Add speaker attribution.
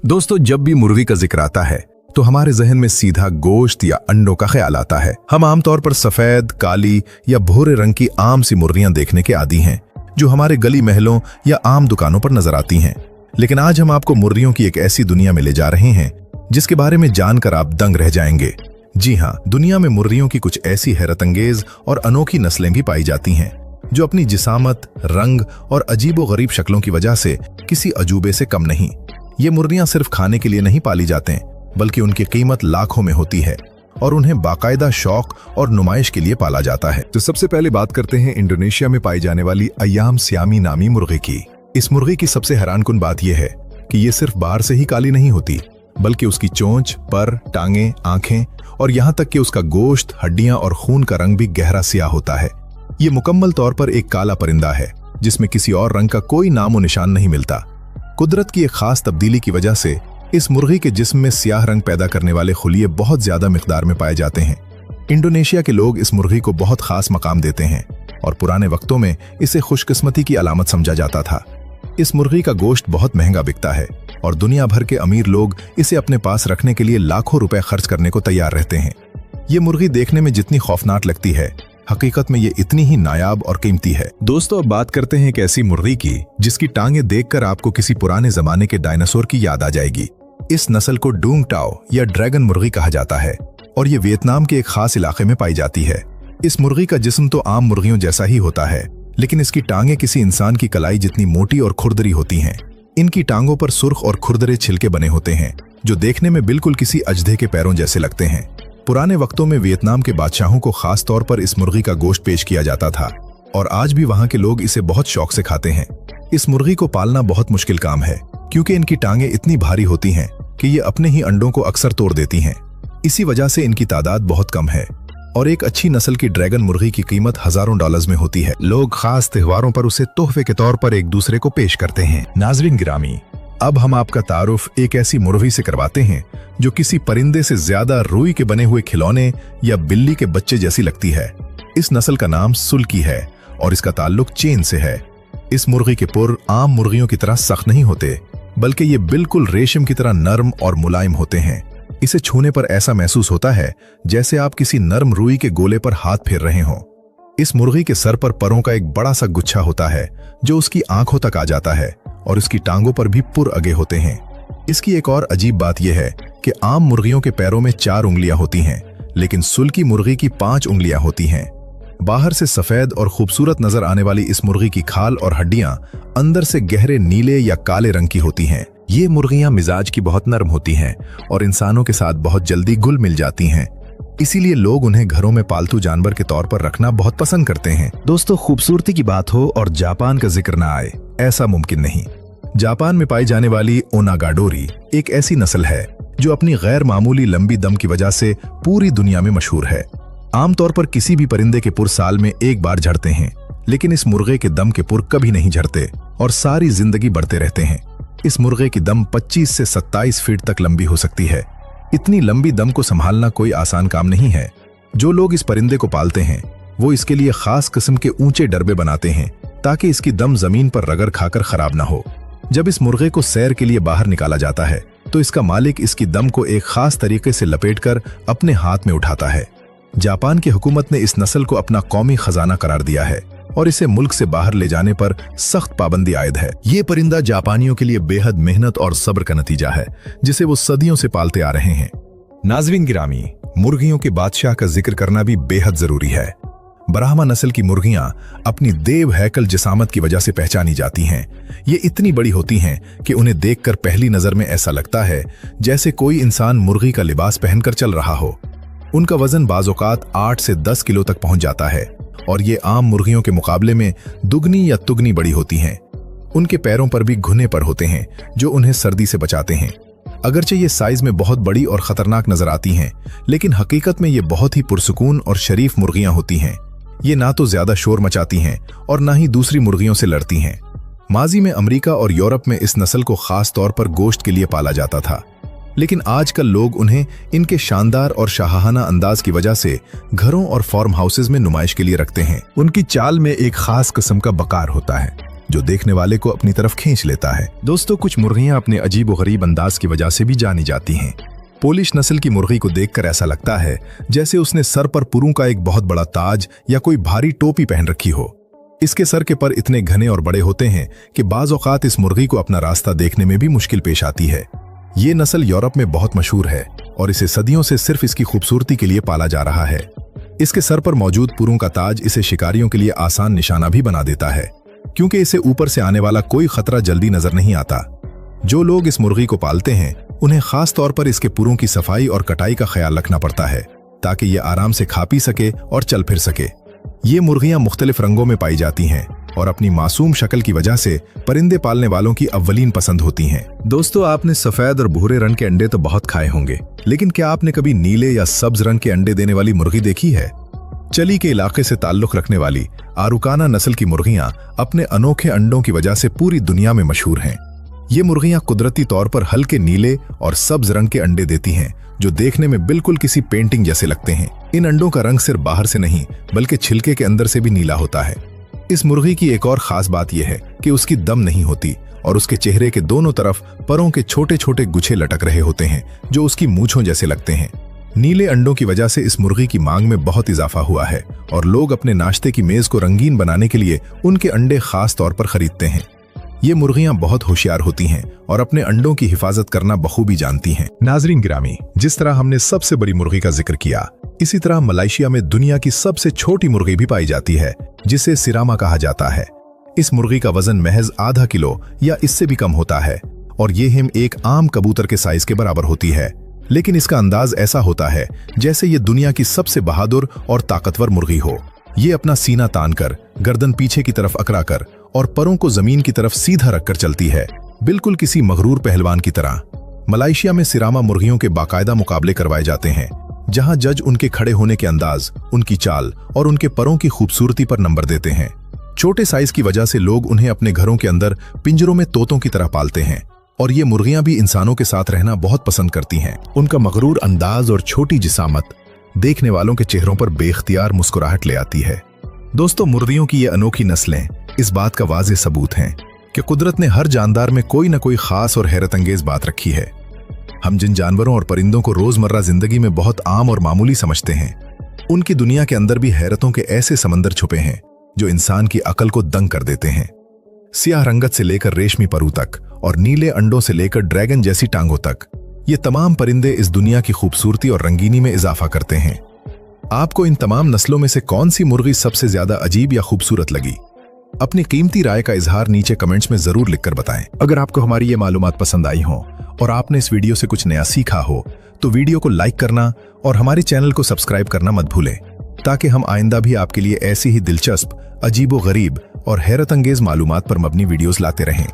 Speaker 1: दोस्तों, जब भी मुर्गी का जिक्र आता है तो हमारे जहन में सीधा गोश्त या अंडों का ख्याल आता है। हम आमतौर पर सफेद, काली या भूरे रंग की आम सी मुर्गियां देखने के आदी हैं, जो हमारे गली महलों या आम दुकानों पर नजर आती हैं। लेकिन आज हम आपको मुर्गियों की एक ऐसी दुनिया में ले जा रहे हैं जिसके बारे में जानकर आप दंग रह जाएंगे। जी हाँ, दुनिया में मुर्गियों की कुछ ऐसी हैरतअंगेज और अनोखी नस्लें भी पाई जाती हैं जो अपनी जिसामत, रंग और अजीबोगरीब शक्लों की वजह से किसी अजूबे से कम नहीं। ये मुर्गियां सिर्फ खाने के लिए नहीं पाली जाते, बल्कि उनकी कीमत लाखों में होती है और उन्हें बाकायदा शौक और नुमाइश के लिए पाला जाता है।
Speaker 2: तो सबसे पहले बात करते हैं इंडोनेशिया में पाई जाने वाली अय्याम सियामी नामी मुर्गी की।
Speaker 1: इस मुर्गी की सबसे हैरानकुन बात यह है कि ये सिर्फ बाहर से ही काली नहीं होती, बल्कि उसकी चोंच, पर, टांगे, आंखें और यहाँ तक कि उसका गोश्त, हड्डियां और खून का रंग भी गहरा सियाह होता है। ये मुकम्मल तौर पर एक काला परिंदा है जिसमें किसी और रंग का कोई नामो निशान नहीं मिलता। कुदरत की एक खास तब्दीली की वजह से इस मुर्गी के जिस्म में सियाह रंग पैदा करने वाले खुलिये बहुत ज्यादा मिकदार में पाए जाते हैं। इंडोनेशिया के लोग इस मुर्गी को बहुत खास मकाम देते हैं और पुराने वक्तों में इसे खुशकिस्मती की अलामत समझा जाता था। इस मुर्गी का गोश्त बहुत महंगा बिकता है और दुनिया भर के अमीर लोग इसे अपने पास रखने के लिए लाखों रुपए खर्च करने को तैयार रहते हैं। ये मुर्गी देखने में जितनी खौफनाक लगती है, हकीकत में ये इतनी ही नायाब और कीमती है।
Speaker 2: दोस्तों, अब बात करते हैं एक ऐसी मुर्गी की जिसकी टांगे देखकर आपको किसी पुराने जमाने के डायनासोर की याद आ जाएगी।
Speaker 1: इस नस्ल को डूंग टाओ या ड्रैगन मुर्गी कहा जाता है और ये वियतनाम के एक खास इलाके में पाई जाती है। इस मुर्गी का जिस्म तो आम मुर्गियों जैसा ही होता है, लेकिन इसकी टांगे किसी इंसान की कलाई जितनी मोटी और खुरदरी होती हैं। इनकी टांगों पर सुर्ख और खुरदरे छिलके बने होते हैं जो देखने में बिल्कुल किसी अजदे के पैरों जैसे लगते हैं। पुराने वक्तों में वियतनाम के बादशाहों को खास तौर पर इस मुर्गी का गोश्त पेश किया जाता था और आज भी वहां के लोग इसे बहुत शौक से खाते हैं। इस मुर्गी को पालना बहुत मुश्किल काम है क्योंकि इनकी टांगे इतनी भारी होती हैं कि ये अपने ही अंडों को अक्सर तोड़ देती हैं। इसी वजह से इनकी तादाद बहुत कम है और एक अच्छी नस्ल की ड्रैगन मुर्गी की कीमत हजारों डॉलर्स में होती है।
Speaker 2: लोग खास त्योहारों पर उसे तोहफे के तौर पर एक दूसरे को पेश करते हैं।
Speaker 1: नाज़रीन गिरामी, अब हम आपका तारुफ एक ऐसी मुर्गी से करवाते हैं जो किसी परिंदे से ज्यादा रुई के बने हुए खिलौने या बिल्ली के बच्चे जैसी लगती है। इस नस्ल का नाम सुल्की है और इसका ताल्लुक चीन से है। इस मुर्गी के पुर आम मुर्गियों की तरह सख्त नहीं होते, बल्कि ये बिल्कुल रेशम की तरह नर्म और मुलायम होते हैं। इसे छूने पर ऐसा महसूस होता है जैसे आप किसी नर्म रुई के गोले पर हाथ फेर रहे हों। इस मुर्गी के सर पर परों का एक बड़ा सा गुच्छा होता है जो उसकी आंखों तक आ जाता है और इसकी टांगों पर भी पुर अगे होते हैं। इसकी एक और अजीब बात यह है कि आम मुर्गियों के पैरों में 4 उंगलियां होती हैं, लेकिन सुल्की मुर्गी की 5 उंगलियां होती हैं। बाहर से सफेद और खूबसूरत नजर आने वाली इस मुर्गी की खाल और हड्डियां अंदर से गहरे नीले या काले रंग की होती हैं। ये मुर्गियां मिजाज की बहुत नरम होती हैं और इंसानों के साथ बहुत जल्दी घुल मिल जाती हैं। इसीलिए लोग उन्हें घरों में पालतू जानवर के तौर पर रखना बहुत पसंद करते हैं।
Speaker 2: दोस्तों, खूबसूरती की बात हो और जापान का जिक्र ना आए,
Speaker 1: ऐसा मुमकिन नहीं। जापान में पाई जाने वाली ओनागाडोरी एक ऐसी नस्ल है जो अपनी गैर मामूली लंबी दम की वजह से पूरी दुनिया में मशहूर है। आमतौर पर किसी भी परिंदे के पुर साल में एक बार झड़ते हैं, लेकिन इस मुर्गे के दम के पुर कभी नहीं झड़ते और सारी जिंदगी बढ़ते रहते हैं। इस मुर्गे की दम 25 से 27 फीट तक लंबी हो सकती है। इतनी लंबी दम को संभालना कोई आसान काम नहीं है। जो लोग इस परिंदे को पालते हैं वो इसके लिए खास किस्म के ऊंचे डरबे बनाते हैं ताकि इसकी दम जमीन पर रगड़ खाकर खराब ना हो। जब इस मुर्गे को सैर के लिए बाहर निकाला जाता है तो इसका मालिक इसकी दम को एक खास तरीके से लपेटकर अपने हाथ में उठाता है। जापान की हुकूमत ने इस नस्ल को अपना कौमी खजाना करार दिया है और इसे मुल्क से बाहर ले जाने पर सख्त पाबंदी आयद है। ये परिंदा जापानियों के लिए बेहद मेहनत और सब्र का नतीजा है जिसे वो सदियों से पालते आ रहे हैं।
Speaker 2: नाज़रीन गिरामी, मुर्गियों के बादशाह का जिक्र करना भी बेहद जरूरी है।
Speaker 1: ब्राह्मा नस्ल की मुर्गियां अपनी देव हैकल जिसामत की वजह से पहचानी जाती हैं। ये इतनी बड़ी होती हैं कि उन्हें देखकर पहली नजर में ऐसा लगता है जैसे कोई इंसान मुर्गी का लिबास पहनकर चल रहा हो। उनका वजन बाज़ौकात 8 से 10 किलो तक पहुंच जाता है और ये आम मुर्गियों के मुकाबले में दुगनी या तुगनी बड़ी होती हैं। उनके पैरों पर भी घुने पर होते हैं जो उन्हें सर्दी से बचाते हैं। अगरचे ये साइज में बहुत बड़ी और खतरनाक नजर आती हैं, लेकिन हकीकत में ये बहुत ही पुरसुकून और शरीफ मुर्गियां होती हैं। ये ना तो ज्यादा शोर मचाती हैं और ना ही दूसरी मुर्गियों से लड़ती हैं। माजी में अमेरिका और यूरोप में इस नस्ल को खास तौर पर गोश्त के लिए पाला जाता था, लेकिन आजकल लोग उन्हें इनके शानदार और शाहाना अंदाज की वजह से घरों और फार्म हाउसेज में नुमाइश के लिए रखते हैं।
Speaker 2: उनकी चाल में एक खास किस्म का बकार होता है जो देखने वाले को अपनी तरफ खींच लेता है।
Speaker 1: दोस्तों, कुछ मुर्गियां अपने अजीबोगरीब अंदाज की वजह से भी जानी जाती हैं। पोलिश नस्ल की मुर्गी को देखकर ऐसा लगता है जैसे उसने सर पर पुरों का एक बहुत बड़ा ताज या कोई भारी टोपी पहन रखी हो। इसके सर के पर इतने घने और बड़े होते हैं कि बाज औकात इस मुर्गी को अपना रास्ता देखने में भी मुश्किल पेश आती है। ये नस्ल यूरोप में बहुत मशहूर है और इसे सदियों से सिर्फ इसकी खूबसूरती के लिए पाला जा रहा है। इसके सर पर मौजूद पुरों का ताज इसे शिकारियों के लिए आसान निशाना भी बना देता है, क्योंकि इसे ऊपर से आने वाला कोई खतरा जल्दी नजर नहीं आता। जो लोग इस मुर्गी को पालते हैं उन्हें खास तौर पर इसके पुरों की सफाई और कटाई का ख्याल रखना पड़ता है, ताकि ये आराम से खा पी सके और चल फिर सके। ये मुर्गियां मुख्तलिफ रंगों में पाई जाती हैं और अपनी मासूम शक्ल की वजह से परिंदे पालने वालों की अव्वलीन पसंद होती हैं। दोस्तों, आपने सफेद और भूरे रंग के अंडे तो बहुत खाए होंगे, लेकिन क्या आपने कभी नीले या सब्ज रंग के अंडे देने वाली मुर्गी देखी है? चिली के इलाके से ताल्लुक रखने वाली आरुकाना नस्ल की मुर्गियां अपने अनोखे अंडों की वजह से पूरी दुनिया में मशहूर हैं। ये मुर्गियां कुदरती तौर पर हल्के नीले और सब्ज रंग के अंडे देती हैं, जो देखने में बिल्कुल किसी पेंटिंग जैसे लगते हैं। इन अंडों का रंग सिर्फ बाहर से नहीं बल्कि छिलके के अंदर से भी नीला होता है। इस मुर्गी की एक और खास बात यह है कि उसकी दम नहीं होती और उसके चेहरे के दोनों तरफ परों के छोटे छोटे गुच्छे लटक रहे होते हैं, जो उसकी मूंछों जैसे लगते हैं। नीले अंडों की वजह से इस मुर्गी की मांग में बहुत इजाफा हुआ है और लोग अपने नाश्ते की मेज को रंगीन बनाने के लिए उनके अंडे खास तौर पर खरीदते हैं। ये मुर्गियां बहुत होशियार होती हैं और अपने अंडों की हिफाजत करना बखूबी जानती हैं। नाजरीन गिरामी, जिस तरह हमने सबसे बड़ी मुर्गी का जिक्र किया, इसी तरह मलेशिया में दुनिया की सबसे छोटी मुर्गी भी पाई जाती है, जिसे सिरामा कहा जाता है। इस मुर्गी का वजन महज आधा किलो या इससे भी कम होता है और ये हिम एक आम कबूतर के साइज के बराबर होती है, लेकिन इसका अंदाज ऐसा होता है जैसे ये दुनिया की सबसे बहादुर और ताकतवर मुर्गी हो। ये अपना सीना तानकर, गर्दन पीछे की तरफ अकड़ा कर और परों को जमीन की तरफ सीधा रखकर चलती है, बिल्कुल किसी मगरूर पहलवान की तरह। मलेशिया में सिरामा मुर्गियों के बाकायदा मुकाबले करवाए जाते हैं, जहां जज उनके खड़े होने के अंदाज, उनकी चाल और उनके परों की खूबसूरती पर नंबर देते हैं। छोटे साइज की वजह से लोग उन्हें अपने घरों के अंदर पिंजरों में तोतों की तरह पालते हैं और ये मुर्गियां भी इंसानों के साथ रहना बहुत पसंद करती हैं। उनका मगरूर अंदाज और छोटी जिसामत देखने वालों के चेहरों पर बेख्तियार मुस्कुराहट ले आती है। दोस्तों, मुर्गियों की ये अनोखी नस्लें इस बात का वाज़ेह सबूत हैं कि कुदरत ने हर जानदार में कोई न कोई खास और हैरत अंगेज बात रखी है। हम जिन जानवरों और परिंदों को रोजमर्रा जिंदगी में बहुत आम और मामूली समझते हैं, उनकी दुनिया के अंदर भी हैरतों के ऐसे समंदर छुपे हैं जो इंसान की अकल को दंग कर देते हैं। सियाह रंगत से लेकर रेशमी परू तक और नीले अंडों से लेकर ड्रैगन जैसी टांगों तक, ये तमाम परिंदे इस दुनिया की खूबसूरती और रंगीनी में इजाफा करते हैं। आपको इन तमाम नस्लों में से कौन सी मुर्गी सबसे ज्यादा अजीब या खूबसूरत लगी? अपनी कीमती राय का इजहार नीचे कमेंट्स में जरूर लिखकर बताएं। अगर आपको हमारी ये मालूमात पसंद आई हो और आपने इस वीडियो से कुछ नया सीखा हो, तो वीडियो को लाइक करना और हमारे चैनल को सब्सक्राइब करना मत भूलें, ताकि हम आइंदा भी आपके लिए ऐसी ही दिलचस्प, अजीबो गरीब और हैरत अंगेज मालूमात पर मबनी वीडियोस लाते रहें।